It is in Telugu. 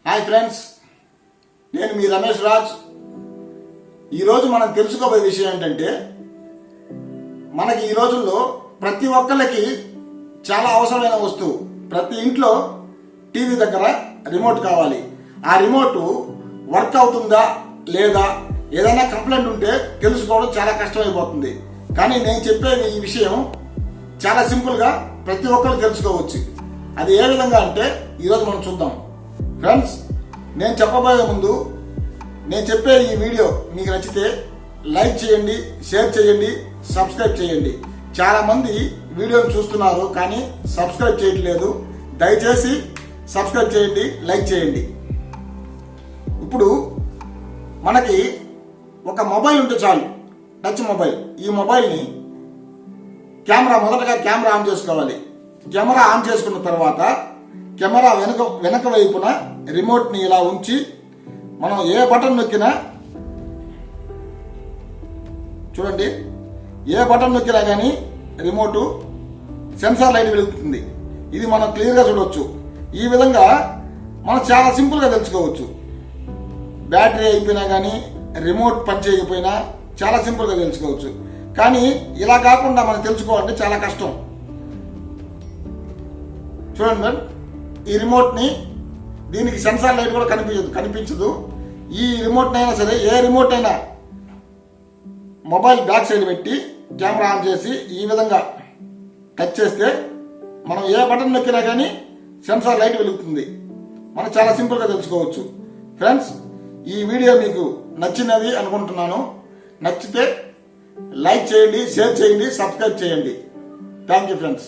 హాయ్ ఫ్రెండ్స్, నేను మీ రమేష్ రాజ్. ఈరోజు మనం తెలుసుకోబోయే విషయం ఏంటంటే, మనకి ఈ రోజుల్లో ప్రతి ఒక్కళ్ళకి చాలా అవసరమైన వస్తువు. ప్రతి ఇంట్లో టీవీ దగ్గర రిమోట్ కావాలి. ఆ రిమోట్ వర్క్ అవుతుందా లేదా, ఏదైనా కంప్లైంట్ ఉంటే తెలుసుకోవడం చాలా కష్టమైపోతుంది. కానీ నేను చెప్పే ఈ విషయం చాలా సింపుల్గా ప్రతి ఒక్కరు తెలుసుకోవచ్చు. అది ఏ విధంగా అంటే ఈరోజు మనం చూద్దాం. ఫ్రెండ్స్, నేను చెప్పబోయే ముందు నేను చెప్పే ఈ వీడియో మీకు నచ్చితే లైక్ చేయండి, షేర్ చేయండి, సబ్స్క్రైబ్ చేయండి. చాలా మంది వీడియోని చూస్తున్నారు కానీ సబ్స్క్రైబ్ చేయట్లేదు. దయచేసి సబ్స్క్రైబ్ చేయండి, లైక్ చేయండి. ఇప్పుడు మనకి ఒక మొబైల్ ఉంటే చాలు, టచ్ మొబైల్. ఈ మొబైల్ని మొదటగా కెమెరా ఆన్ చేసుకోవాలి. కెమెరా ఆన్ చేసుకున్న తర్వాత కెమెరా వెనక వైపున రిమోట్ని ఇలా ఉంచి మనం ఏ బటన్ నొక్కినా, చూడండి, ఏ బటన్ నొక్కినా కానీ రిమోటు సెన్సార్ లైట్ వెలుగుతుంది. ఇది మనం క్లియర్గా చూడవచ్చు. ఈ విధంగా మనం చాలా సింపుల్గా తెలుసుకోవచ్చు. బ్యాటరీ అయిపోయినా కానీ, రిమోట్ పనిచేయకపోయినా చాలా సింపుల్గా తెలుసుకోవచ్చు. కానీ ఇలా కాకుండా మనం తెలుసుకోవాలంటే చాలా కష్టం. చూడండి మేడం, ఈ రిమోట్ని, దీనికి సెన్సార్ లైట్ కూడా కనిపించదు. ఈ రిమోట్ అయినా సరే, ఏ రిమోట్ అయినా మొబైల్ బ్యాక్ సైడ్ పెట్టి కెమెరా ఆన్ చేసి ఈ విధంగా టచ్ చేస్తే మనం ఏ బటన్ నొక్కినా కానీ సెన్సార్ లైట్ వెలుగుతుంది. మనం చాలా సింపుల్గా తెలుసుకోవచ్చు. ఫ్రెండ్స్, ఈ వీడియో మీకు నచ్చినది అనుకుంటున్నాను. నచ్చితే లైక్ చేయండి, షేర్ చేయండి, సబ్స్క్రైబ్ చేయండి. Thank you friends.